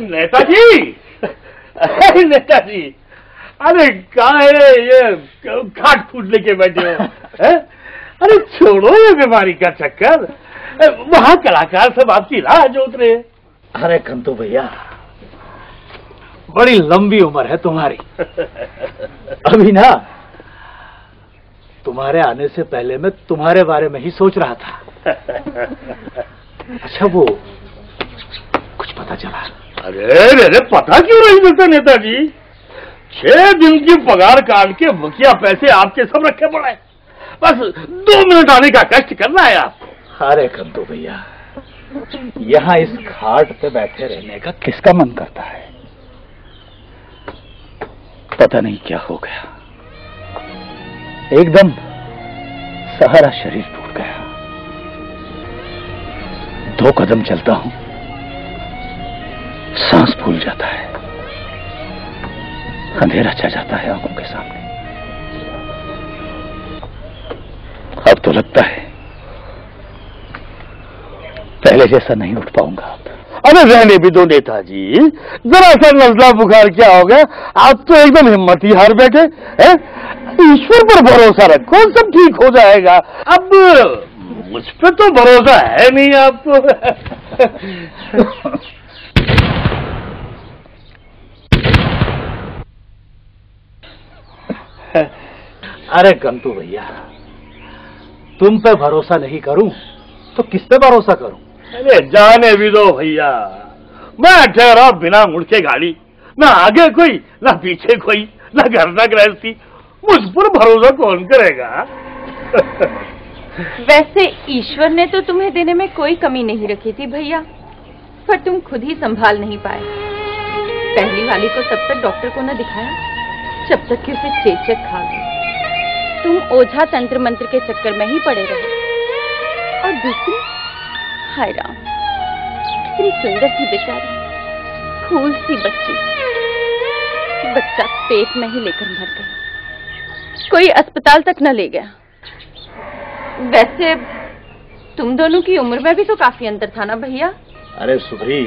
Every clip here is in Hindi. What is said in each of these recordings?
नेताजी, नेताजी, अरे कहाँ है ये खाट फूट लेके बैठे हो? अरे छोड़ो ये बीमारी का चक्कर, वहाँ कलाकार सब आपकी राह जोत रहे हैं। अरे कंतु भैया, बड़ी लंबी उम्र है तुम्हारी। अभी ना तुम्हारे आने से पहले मैं तुम्हारे बारे में ही सोच रहा था। अच्छा वो कुछ पता चला? अरे पता क्यों नहीं मिलता नेताजी? 6 दिन की पगार काट के बकिया पैसे आपके सब रखे पड़े, बस 2 मिनट आने का कष्ट करना है आपको। अरे कंतु भैया, यहाँ इस खाट पे बैठे रहने का किसका मन करता है? पता नहीं क्या हो गया, एकदम सारा शरीर टूट गया। 2 कदम चलता हूं, सांस फूल जाता है, अंधेरा छा जाता है आंखों के सामने। अब तो लगता है पहले जैसा नहीं उठ पाऊंगा अब। अरे रहने भी दो नेताजी, जरा सा नजला बुखार क्या हो गया? आप तो एकदम हिम्मत ही हार बैठे हैं। ईश्वर पर भरोसा रखो, सब ठीक हो जाएगा। अब मुझ पर तो भरोसा है नहीं आपको। अरे कंतु भैया, तुम पे भरोसा नहीं करूं तो किस पे भरोसा करूं? अरे जाने भी दो भैया, मैं ठहरा बिना मुड़ के गाड़ी, ना आगे कोई ना पीछे कोई, ना घर ना गृहस्थी, मुझ पर भरोसा कौन करेगा? वैसे ईश्वर ने तो तुम्हें देने में कोई कमी नहीं रखी थी भैया, पर तुम खुद ही संभाल नहीं पाए। पहली वाली को तब तक डॉक्टर को न दिखाया जब तक कि उसे चेचक खा गई। तुम ओझा तंत्र मंत्र के चक्कर में ही पड़े रहे। और दूसरी, हाय राम, कितनी सुंदर सी बेचारी, फूल सी बच्ची, बच्चा पेट में ही लेकर मर गई, कोई अस्पताल तक न ले गया। वैसे तुम दोनों की उम्र में भी तो काफी अंतर था ना भैया? अरे सुधरी,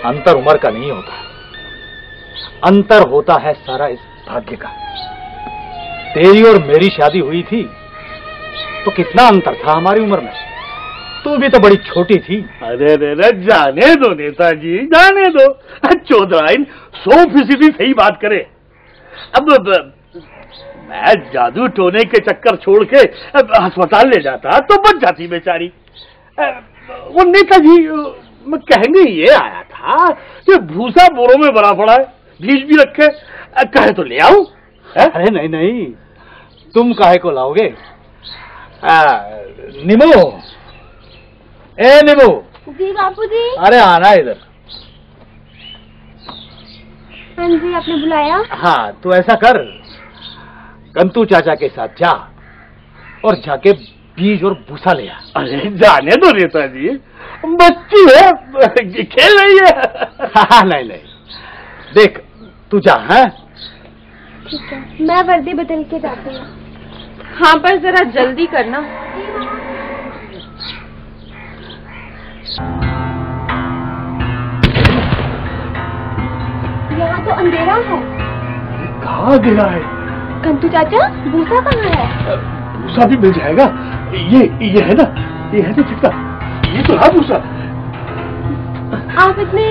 अंतर उम्र का नहीं होता, अंतर होता है सारा इस भाग्य का। तेरी और मेरी शादी हुई थी तो कितना अंतर था हमारी उम्र में, तू भी तो बड़ी छोटी थी। अरे रे जाने दो नेताजी, जाने दो। 14 100% सही बात करे। अब मैं जादू टोने के चक्कर छोड़ के अस्पताल ले जाता तो बच जाती बेचारी। वो नेताजी, मैं कहने ये आया था कि भूसा बोरों में भरा पड़ा है, बीज भी रखे, कहे तो ले आऊं? अरे नहीं नहीं, तुम काहे को लाओगे? निमो, ए निमो। जी बापूजी। अरे आना इधर। हाँ जी, आपने बुलाया? हाँ, तो ऐसा कर, कंतु चाचा के साथ जा और जाके बीज और भूसा ले आ। अरे जाने दो नेताजी, बच्ची है, खेल रही है। हाँ नहीं नहीं, देख तू जा। है ठीक है, मैं वर्दी बदल के जाती हूँ। हाँ, पर जरा जल्दी करना। यहाँ तो अंधेरा है। कहाँ गिरा है? कंतु चाचा, भूसा कहाँ है? भूसा भी मिल जाएगा। ये है ना, ये है ना चिट्टा, ये तो है भूसा। आप इतने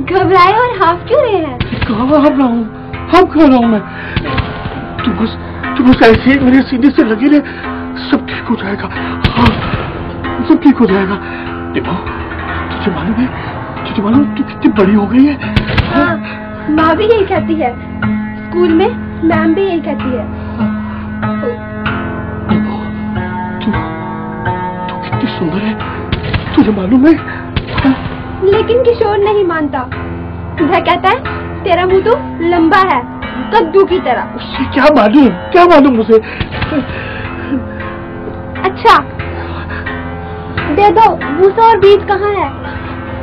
घबराए और हाफ क्यों रहे हैं? कहाँ हाफ रहा हूँ, हाफ कह रहा हूँ मैं। तुम बस ऐसे ही मेरे सीने से लगे रहे, सब ठीक हो जाएगा। हाँ, सब ठीक हो जाएगा। देखो, तुझे मालूम है तू कितनी बड़ी हो गई है? हाँ, माँ भी यही कहती है, स्कूल में मैम भी यही कहती है। तू कितनी सुंदर है, तुझे मालूम है? हाँ? लेकिन किशोर नहीं मानता, वह कहता है तेरा मुंह तो लंबा है, कद्दू की तरह। उससे क्या मालूम मुझे? अच्छा दे दो, भूसा और बीज कहाँ है?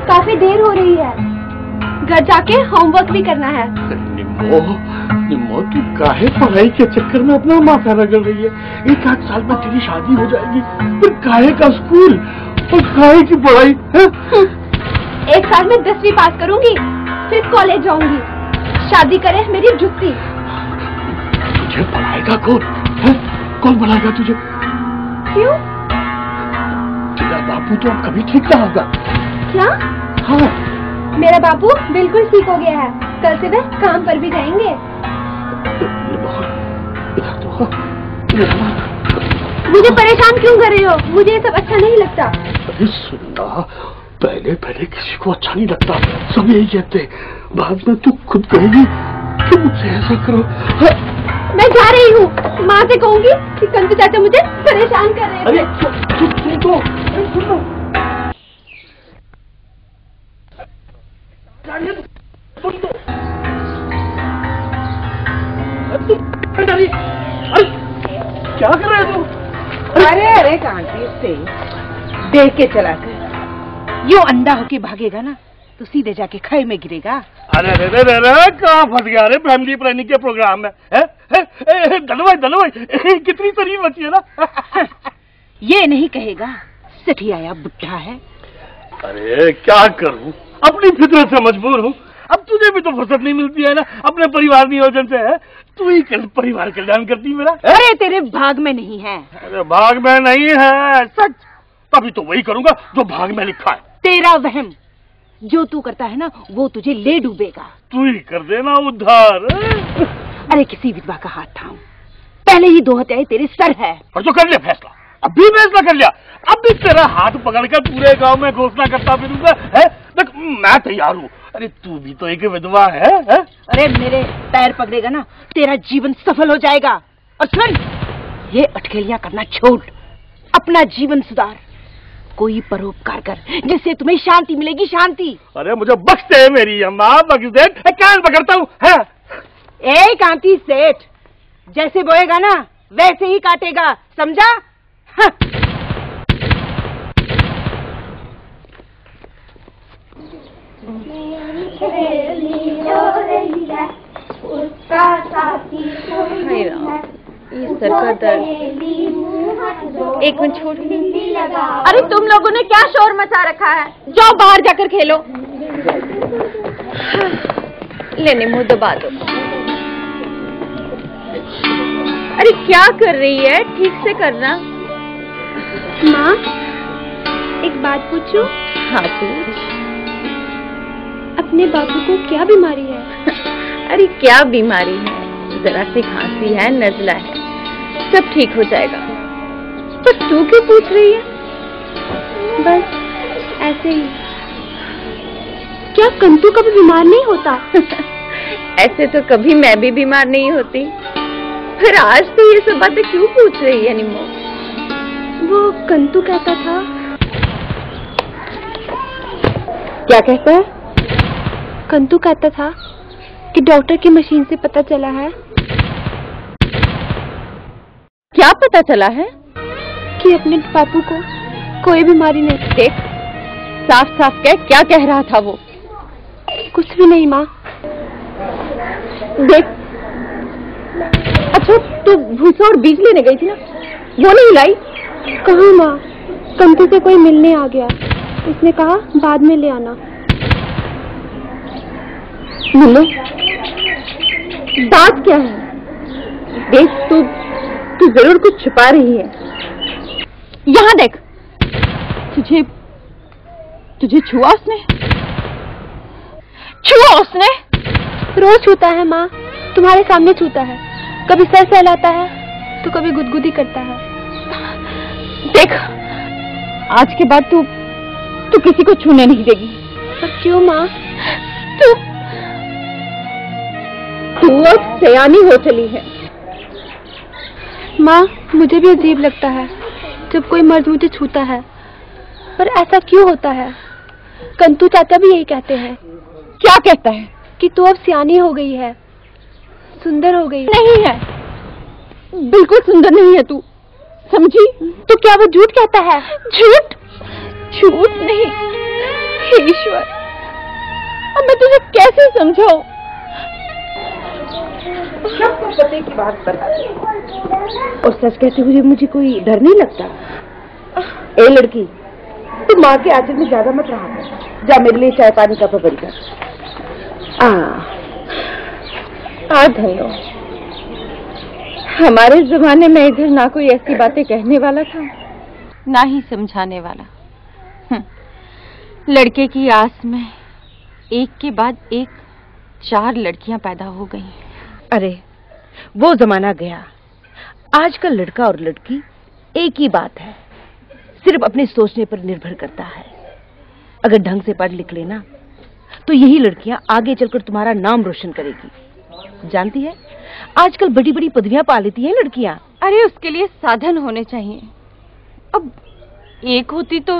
काफी देर हो रही है, घर जाके होमवर्क भी करना है। निम्मो, निम्मो तू काहे पढ़ाई के चक्कर में अपना माथा रगड़ रही है? 1 आध साल में तेरी शादी हो जाएगी, फिर काहे का स्कूल और काहे की पढ़ाई है? 1 साल में 10वीं पास करूंगी, फिर कॉलेज जाऊंगी। शादी करे मेरी जुत्ती। तुझे पढ़ाएगा कौन है? कौन पढ़ाएगा तुझे? क्यों? तेरा बापू तो अब कभी ठीक ना होगा। क्या? हाँ, मेरा बापू बिल्कुल ठीक हो गया है। कल से वह काम पर भी जाएंगे। मुझे परेशान क्यों कर रही हो? मुझे ये सब अच्छा नहीं लगता। अरे सुनना, पहले पहले किसी को अच्छा नहीं लगता, सब यही कहते, बाद में तू खुद कहेगी कि मुझसे ऐसा करो। मैं जा रही हूँ, माँ से कहूँगी कि कंतु चाचा मुझे परेशान कर रहे हैं। अरे सुन तो, सुन तो। अरे क्या कर रहे हो? अरे अरे कांति से देख के चला कर, यूं अंधा होके भागेगा ना तो सीधे जाके खाई में गिरेगा। अरे अरे अरे अरे कहाँ फंस गया? अरे फैमिली प्लानिंग के प्रोग्राम में है? धनवाई कितनी तारीफ बची है ना। ये नहीं कहेगा सठियाया बुढ़ा है। अरे क्या करूं, अपनी फितरत से मजबूर हूँ। अब तुझे भी तो फुर्सत नहीं मिलती है ना अपने परिवार नियोजन से, है? तू ही परिवार कल्याण करती मेरा। अरे तेरे भाग में नहीं है। अरे भाग में नहीं है, सच। तभी तो वही करूंगा जो भाग में लिखा है। तेरा वहम, जो तू करता है ना वो तुझे ले डूबेगा। तू ही कर देना उद्धार। अरे किसी विधवा का हाथ थाम, पहले ही 2 हत्याएं तेरे सर है। और तो कर लिया फैसला, अभी फैसला कर लिया। अब भी तेरा हाथ पकड़कर पूरे गांव में घोषणा करता फिरूंगा, है? देख मैं तैयार हूँ। अरे तू भी तो एक विधवा है? अरे मेरे पैर पकड़ेगा ना तेरा जीवन सफल हो जाएगा। और सुन, ये अटखेलियां करना छोड़, अपना जीवन सुधार, कोई परोपकार कर जिससे तुम्हें शांति मिलेगी, शांति। अरे मुझे बख्श दे मेरी अम्मा, बख्श दे। कान पकड़ता हूँ, है? ए कांति सेठ, जैसे बोएगा ना वैसे ही काटेगा, समझा? हाँ। ये सर का दर्द। 1 मिनट छोड़। अरे तुम लोगों ने क्या शोर मचा रखा है? जाओ बाहर जाकर खेलो। लेने मुंह दबा दो। अरे क्या कर रही है? ठीक से करना। माँ, एक बात पूछूं? हाँ पूछ। अपने बाबू को क्या बीमारी है? अरे क्या बीमारी है? जरा सी खांसी है, नजला है, सब ठीक हो जाएगा। तो तू क्यों पूछ रही है? बस ऐसे ही। क्या कंतु कभी बीमार नहीं होता? ऐसे तो कभी मैं भी बीमार नहीं होती, फिर आज तो ये सब बातें क्यों पूछ रही है निम्मो? वो कंतु कहता था। क्या कहता है? कंतु कहता था कि डॉक्टर की मशीन से पता चला है। क्या पता चला है? कि अपने बापू को कोई बीमारी नहीं। देख, साफ साफ कह, क्या कह रहा था वो? कुछ भी नहीं माँ। देख, अच्छा तू भूसा और बीज लेने गई थी ना, वो नहीं लाई? कहाँ माँ, कंतु से कोई मिलने आ गया, उसने कहा बाद में ले आना। मिलो? बात क्या है? देख तू जरूर कुछ छुपा रही है। यहाँ देख, तुझे छुआ उसने? छुआ उसने? रोज छूता है माँ, तुम्हारे सामने छूता है। कभी सर सहलाता है तो कभी गुदगुदी करता है। देख, आज के बाद तू किसी को छूने नहीं देगी। पर क्यों माँ? तू अब सयानी हो चली है। माँ, मुझे भी अजीब लगता है जब कोई मर्द मुझे छूता है, पर ऐसा क्यों होता है? कंतु चाचा भी यही कहते हैं। क्या कहता है? कि तू अब सियानी हो गई है, सुंदर हो गई। नहीं है, बिल्कुल सुंदर नहीं है तू, समझी? तो क्या वो झूठ कहता है? झूठ? झूठ नहीं, हे ईश्वर, अब मैं तुझे कैसे समझाऊं? सबको पते की बात बता दे। और सच कहते हुए मुझे कोई डर नहीं लगता। ए लड़की, तू माँ के आंचल में ज्यादा मत रहा कर। जा मेरे लिए चाय पानी का प्रबंध कर। धन्यो, हमारे जमाने में इधर ना कोई ऐसी बातें कहने वाला था, ना ही समझाने वाला। लड़के की आस में एक के बाद एक 4 लड़कियां पैदा हो गई। अरे वो जमाना गया। आजकल लड़का और लड़की एक ही बात है, सिर्फ अपने सोचने पर निर्भर करता है। अगर ढंग से पढ़ लिख लेना तो यही लड़कियां आगे चलकर तुम्हारा नाम रोशन करेगी। जानती है, आजकल बड़ी बड़ी पदवियां पा लेती हैं लड़कियां। अरे उसके लिए साधन होने चाहिए। अब एक होती तो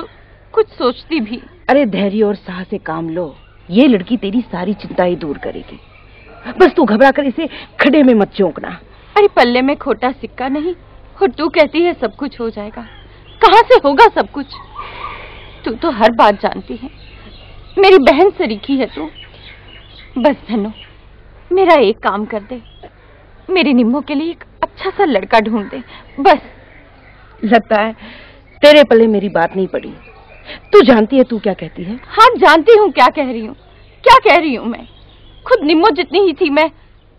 कुछ सोचती भी। अरे धैर्य और साहस से काम लो, ये लड़की तेरी सारी चिंताएं दूर करेगी। बस तू घबरा कर इसे खड्डे में मत चौंकना। अरे पल्ले में खोटा सिक्का नहीं, और तू कहती है सब कुछ हो जाएगा। कहाँ से होगा सब कुछ? तू तो हर बात जानती है, मेरी बहन सरीखी है तू। बस धनो, मेरा एक काम कर दे, मेरी निम्मो के लिए एक अच्छा सा लड़का ढूंढ दे बस। लगता है तेरे पल्ले मेरी बात नहीं पड़ी। तू जानती है तू क्या कहती है? हाँ जानती हूँ क्या कह रही हूँ। क्या कह रही हूँ मैं? खुद निम्मो जितनी ही थी मैं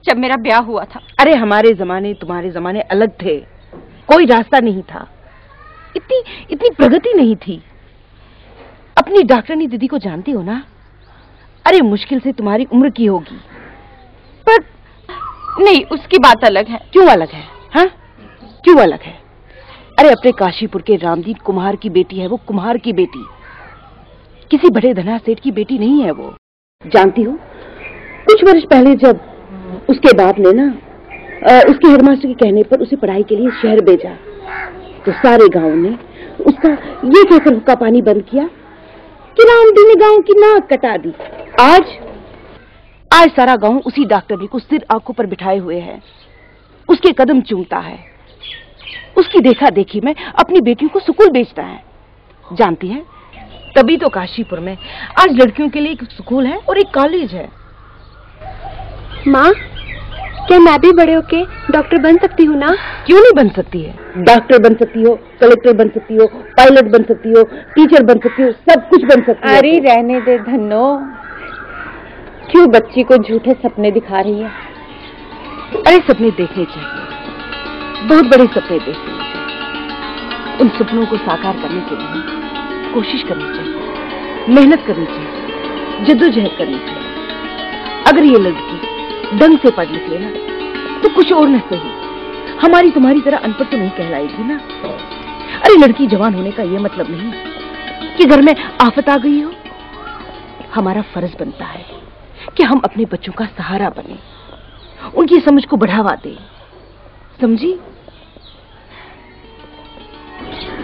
जब मेरा ब्याह हुआ था। अरे हमारे जमाने तुम्हारे जमाने अलग थे, कोई रास्ता नहीं था, इतनी प्रगति नहीं थी। अपनी डॉक्टरनी दीदी को जानती हो ना? अरे मुश्किल से तुम्हारी उम्र की होगी। पर नहीं, उसकी बात अलग है। क्यों अलग है? हाँ क्यों अलग है? अरे अपने काशीपुर के रामदीन कुम्हार की बेटी है वो, कुम्हार की बेटी, किसी बड़े धना सेठ की बेटी नहीं है वो। जानती हो, कुछ वर्ष पहले जब उसके बाप ने ना उसके हेडमास्टर के कहने पर उसे पढ़ाई के लिए शहर भेजा, तो सारे गांव ने उसका ये कहकर हुक्का पानी बंद किया कि रामदीन ने गांव की नाक कटा दी। आज सारा गांव उसी डॉक्टरनी को सिर आंखों पर बिठाए हुए है, उसके कदम चूमता है, उसकी देखा देखी में अपनी बेटियों को स्कूल भेजता है। जानती है, तभी तो काशीपुर में आज लड़कियों के लिए एक स्कूल है और एक कॉलेज है। माँ, क्या मैं भी बड़े होके डॉक्टर बन सकती हूँ ना? क्यों नहीं बन सकती है? डॉक्टर बन सकती हो, कलेक्टर बन सकती हो, पायलट बन सकती हो, टीचर बन सकती हो, सब कुछ बन सकती हो। अरे रहने दे धन्नो, क्यों बच्ची को झूठे सपने दिखा रही है? अरे सपने देखने चाहिए, बहुत बड़े सपने देखने चाहिए। उन सपनों को साकार करने के लिए कोशिश करनी चाहिए, मेहनत करनी चाहिए, जद्दोजहद करनी चाहिए। अगर ये लड़की ढंग से पढ़ लिख लेना तो कुछ और न सही, हमारी तुम्हारी तरह अनपढ़ तो नहीं कहलाएगी ना। अरे लड़की जवान होने का ये मतलब नहीं कि घर में आफत आ गई हो। हमारा फर्ज बनता है कि हम अपने बच्चों का सहारा बने, उनकी समझ को बढ़ावा दें, समझी?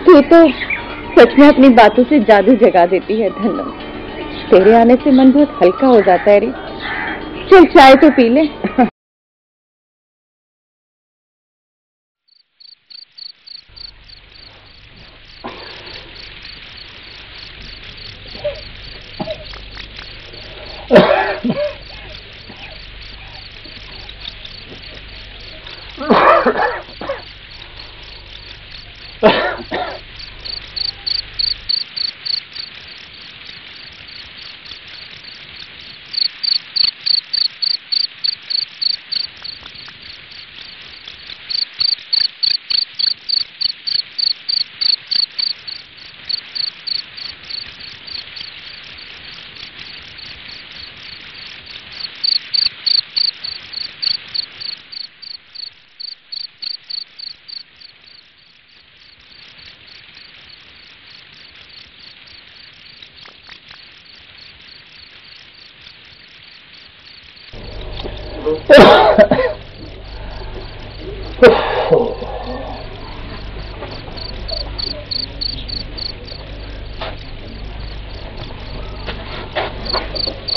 तू तो सच में अपनी बातों से जादू जगा देती है धन्नो। तेरे आने से मन बहुत हल्का हो जाता है रे। चल चाय तो पी ले।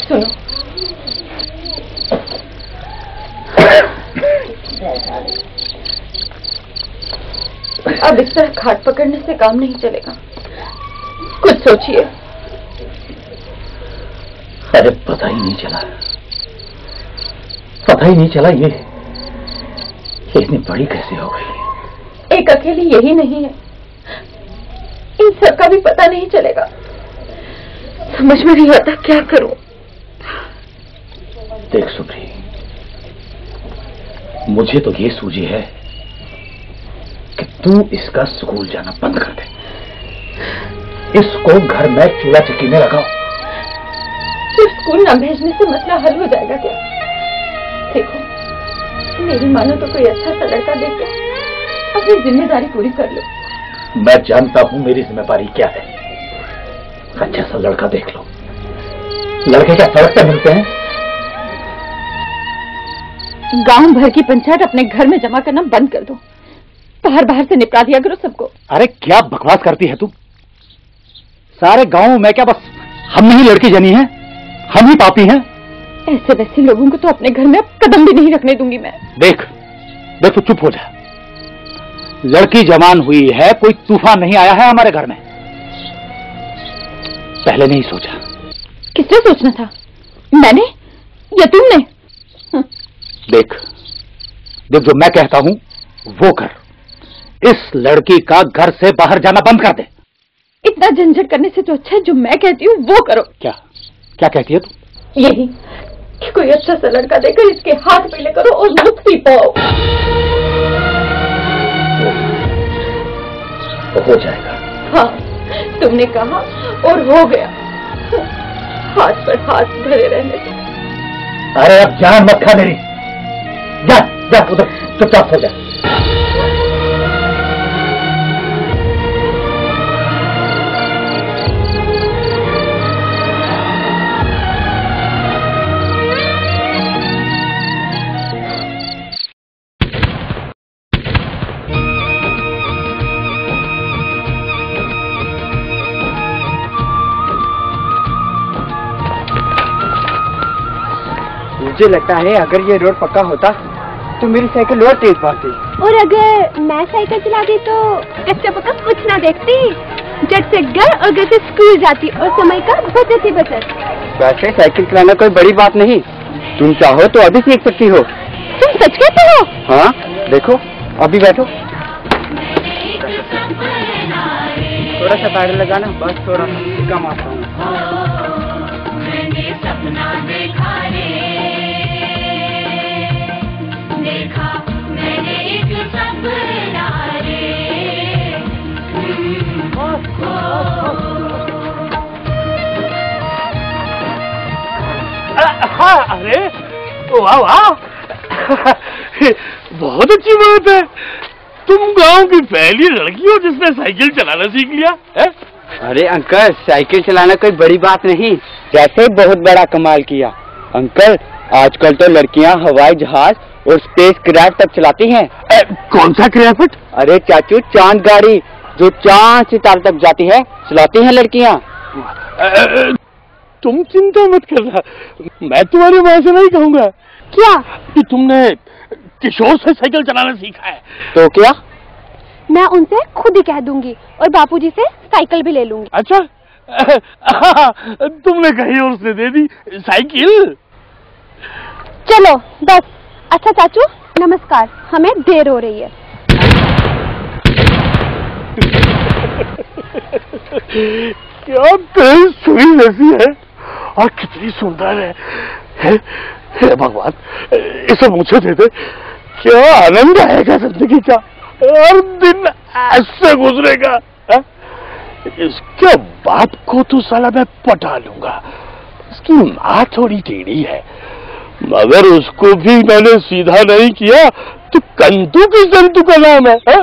सुनो, अब इस तरह खाट पकड़ने से काम नहीं चलेगा, कुछ सोचिए। अरे पता ही नहीं चला ये इतनी बड़ी कैसे हो गई। एक अकेली यही नहीं है, इन सब का भी पता नहीं चलेगा। समझ में नहीं आता क्या करूं। देख सुप्री, मुझे तो ये सूझी है कि तू इसका स्कूल जाना बंद कर दे, इसको घर में चूल्हा चक्की में लगाओ। सिर्फ स्कूल न भेजने से मसला हल हो जाएगा क्या? देखो, मेरी मानो तो कोई अच्छा सा लड़का देखकर अपनी जिम्मेदारी पूरी कर लो। मैं जानता हूं मेरी जिम्मेदारी क्या है। अच्छा सा लड़का देख लो। लड़के क्या सड़क पर मिलते हैं? गांव भर की पंचायत अपने घर में जमा करना बंद कर दो, बाहर से निपटा दिया करो सबको। अरे क्या बकवास करती है तू? सारे गांव में क्या बस हम ही लड़की जनी है? हम ही पापी हैं? ऐसे वैसे लोगों को तो अपने घर में अब कदम भी नहीं रखने दूंगी मैं। देख तू चुप हो जा। लड़की जवान हुई है, कोई तूफान नहीं आया है हमारे घर में। पहले नहीं सोचा। किसने सोचना था? मैंने या तुमने? देख जो मैं कहता हूं वो कर। इस लड़की का घर से बाहर जाना बंद कर दे। इतना झंझट करने से तो अच्छा है जो मैं कहती हूँ वो करो। क्या कहती है तू? यही कि कोई अच्छा सा लड़का देकर इसके हाथ पीले करो और मुझसे पाओ। हो जाएगा। हाँ, तुमने कहा और हो गया। हाथ पर हाथ धरे रहने से। अरे अब जान मत खा मेरी। जा उधर चुपचाप हो जा। मुझे लगता है अगर ये रोड पक्का होता तो मेरी साइकिल और तेज भागती। और अगर मैं साइकिल चलाती तो कच्चा पक्का कुछ ना देखती, झट से घर और घर से स्कूल जाती और समय का बचत ही बचत। वैसे साइकिल चलाना कोई बड़ी बात नहीं, तुम चाहो तो अभी सीख सकती हो। तुम सच कहते हो? हाँ देखो, अभी बैठो। थोड़ा सा पैडल लगाना, बस थोड़ा सा कम आता हूँ। अरे वाह वाह, बहुत अच्छी बात है। तुम गांव की पहली लड़की हो जिसने साइकिल चलाना सीख लिया है? अरे अंकल, साइकिल चलाना कोई बड़ी बात नहीं, वैसे बहुत बड़ा कमाल किया। अंकल, आजकल तो लड़कियां हवाई जहाज और स्पेस क्राफ्ट तक चलाती हैं। कौन सा क्राफ्ट? अरे चाचू, चांद गाड़ी जो चांद सितारे तक जाती है, चलाती हैं लड़कियां। तुम चिंता मत करना, मैं तुम्हारी माँ से नहीं कहूँगा। क्या? कि तुमने किशोर से साइकिल चलाना सीखा है। तो क्या? मैं उनसे खुद ही कह दूंगी और बापूजी से साइकिल भी ले लूंगी। अच्छा, तुमने कही और उसने दे दी साइकिल। चलो बस। अच्छा चाचू नमस्कार, हमें देर हो रही है। क्या तेरी सुई जैसी है और कितनी सुंदर है। हे भगवान, इसे मुझे दे दे। क्या आनंद आएगा जिंदगी का, हर दिन ऐसे गुजरेगा। इसके बाप को तो साला मैं पटा लूंगा। इसकी माँ थोड़ी टेढ़ी है, मगर उसको भी मैंने सीधा नहीं किया तो कंतु की संतु का नाम है। माँ,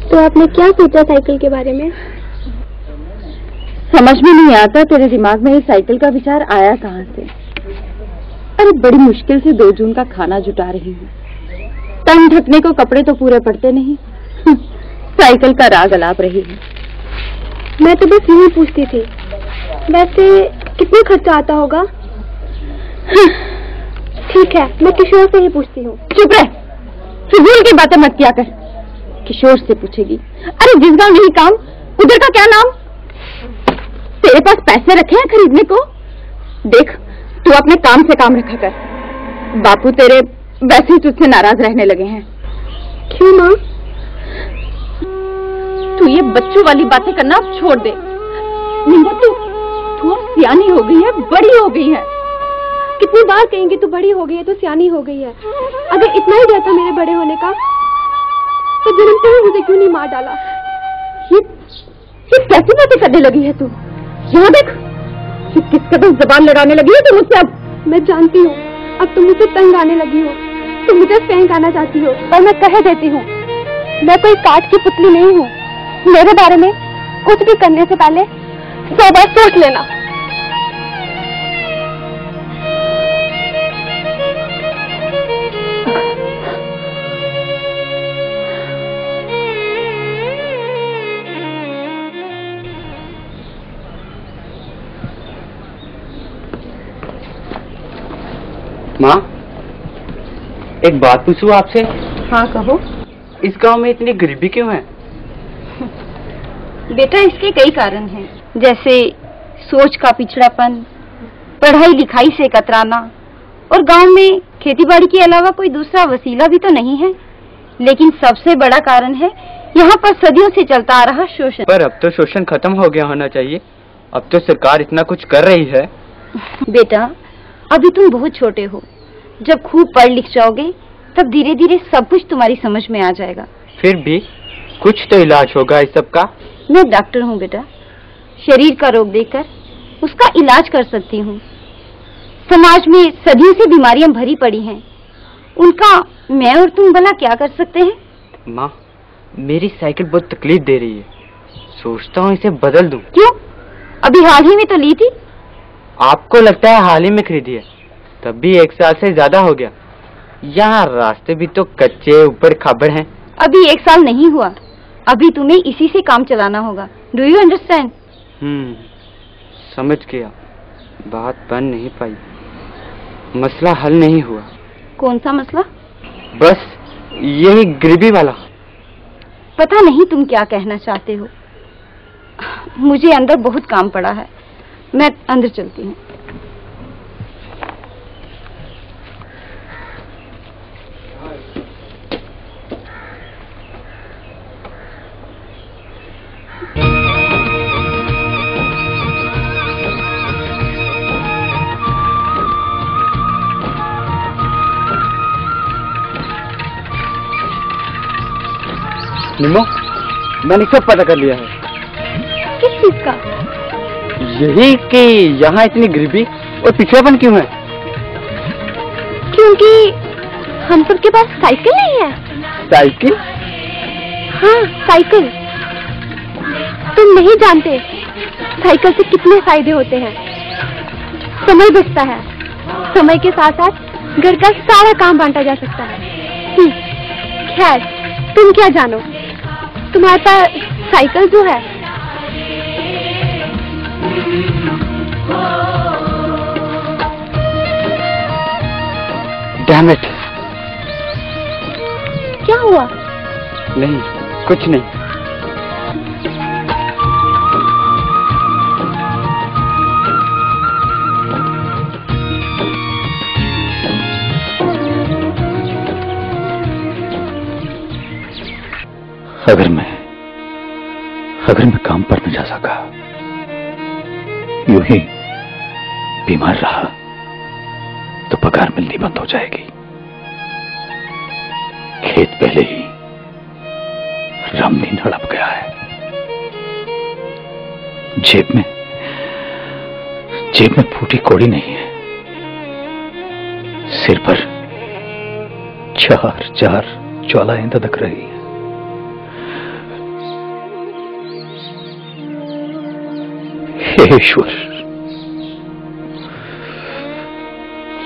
तो आपने क्या सोचा साइकिल के बारे में? समझ में नहीं आता तेरे दिमाग में ये साइकिल का विचार आया कहाँ से। अरे बड़ी मुश्किल से 2 जून का खाना जुटा रही हूँ। तन ढकने को कपड़े तो पूरे पड़ते नहीं। साइकिल का राग अलाप रही है। मैं तो बस यही पूछती थी, वैसे कितना खर्चा आता होगा? ठीक है, मैं किशोर से ही पूछती हूँ। चुप रह, फिजूल की बातें मत किया कर। किशोर से पूछेगी? अरे जिस गांव नहीं काम उधर का क्या नाम? तेरे पास पैसे रखे हैं खरीदने को? देख, तू अपने काम से काम रखा कर। बापू तेरे वैसे ही तुझसे नाराज रहने लगे हैं। क्यों माँ? तू ये बच्चों वाली बातें करना अब छोड़ दे। निम्बू, तू अब सियानी हो गई है, बड़ी हो गई है। कितनी बार कहेंगे तू बड़ी हो गई है तो सियानी हो गई है। अगर इतना ही डर था मेरे बड़े होने का तो जन्मते ही मुझे क्यों नहीं मार डाला? ये कैसी बातें करने लगी है तू? यहाँ देख, किस कदर जबान लड़ाने लगी है तू मुझसे अब। मैं जानती हूँ अब तुम मुझसे तंग आने लगी हो, तुम मुझे फेंक आना चाहती हो, और मैं कह देती हूँ मैं कोई काठ की पुतली नहीं हूँ। मेरे बारे में कुछ भी करने से पहले 100 बार सोच लेना। माँ, एक बात पूछूं आपसे? हाँ कहो। इस गांव में इतनी गरीबी क्यों है? बेटा, इसके कई कारण हैं, जैसे सोच का पिछड़ापन, पढ़ाई लिखाई से कतराना, और गांव में खेतीबाड़ी के अलावा कोई दूसरा वसीला भी तो नहीं है। लेकिन सबसे बड़ा कारण है यहाँ पर सदियों से चलता आ रहा शोषण। पर अब तो शोषण खत्म हो गया होना चाहिए। अब तो सरकार इतना कुछ कर रही है। बेटा, अभी तुम बहुत छोटे हो। जब खूब पढ़ लिख जाओगे तब धीरे धीरे सब कुछ तुम्हारी समझ में आ जाएगा। फिर भी कुछ तो इलाज होगा इस सब का। मैं डॉक्टर हूँ बेटा, शरीर का रोग देकर उसका इलाज कर सकती हूँ। समाज में सदियों से बीमारियां भरी पड़ी हैं, उनका मैं और तुम भला क्या कर सकते हैं? माँ, मेरी साइकिल बहुत तकलीफ दे रही है, सोचता हूँ इसे बदल दूं। क्यों? अभी हाल ही में तो ली थी। आपको लगता है हाल ही में खरीदी है? तब भी 1 साल से ज्यादा हो गया। यहाँ रास्ते भी तो कच्चे ऊपर खाबड़ हैं। अभी 1 साल नहीं हुआ, अभी तुम्हें इसी से काम चलाना होगा। Do you understand? समझ गया। बात बन नहीं पाई, मसला हल नहीं हुआ। कौन सा मसला? बस यही गरीबी वाला। पता नहीं तुम क्या कहना चाहते हो। मुझे अंदर बहुत काम पड़ा है, मैं अंदर चलती हूँ। निम्मो, मैंने सब पता कर लिया है। किस चीज का? यही कि यहाँ इतनी गरीबी और पिछड़ापन क्यों है। क्योंकि हम सबके पास साइकिल नहीं है। साइकिल? हाँ, साइकिल। तुम नहीं जानते साइकिल से कितने फायदे होते हैं। समय बचता है, समय के साथ साथ घर का सारा काम बांटा जा सकता है। खैर, तुम क्या जानो, तुम्हारे पास साइकिल जो है डैम इट। क्या हुआ? नहीं, कुछ नहीं। अगर मैं काम पर न जा सका, यूं ही बीमार रहा, तो पगार मिलनी बंद हो जाएगी। खेत पहले ही रमनीन हड़प गया है। जेब में फूटी कौड़ी नहीं है। सिर पर 4 ज्वालाएं धधक रही हैं। हे ईश्वर,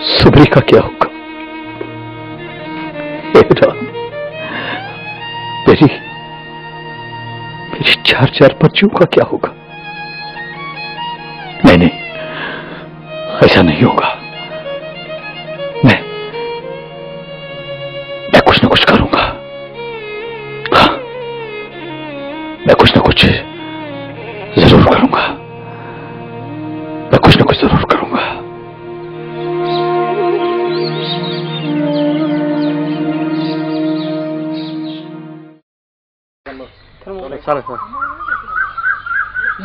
सुबरी का क्या होगा? हे राम, 4-4 बच्चों का क्या होगा? नहीं, ऐसा नहीं होगा। मैं कुछ ना कुछ करूंगा। हाँ, मैं कुछ ना कुछ जरूर करूंगा। मैं कुछ ना कुछ जरूर करूंगा।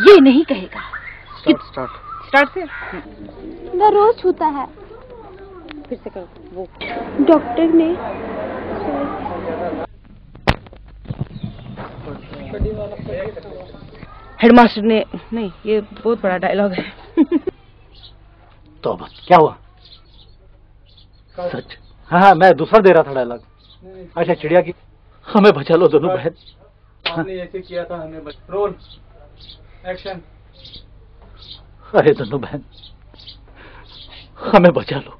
ये नहीं कहेगा। स्टार्ट से वह रोज छूता है। फिर से करो। वो डॉक्टर ने हेडमास्टर ने नहीं, ये बहुत बड़ा डायलॉग है। तो बस क्या हुआ? सच? हाँ, मैं दूसरा दे रहा था डायलॉग। अच्छा, चिड़िया की हमें बचा लो दोनों बहन। आपने ऐसे किया था, हमें रोल एक्शन। अरे दोनों बहन, हमें बचा लो।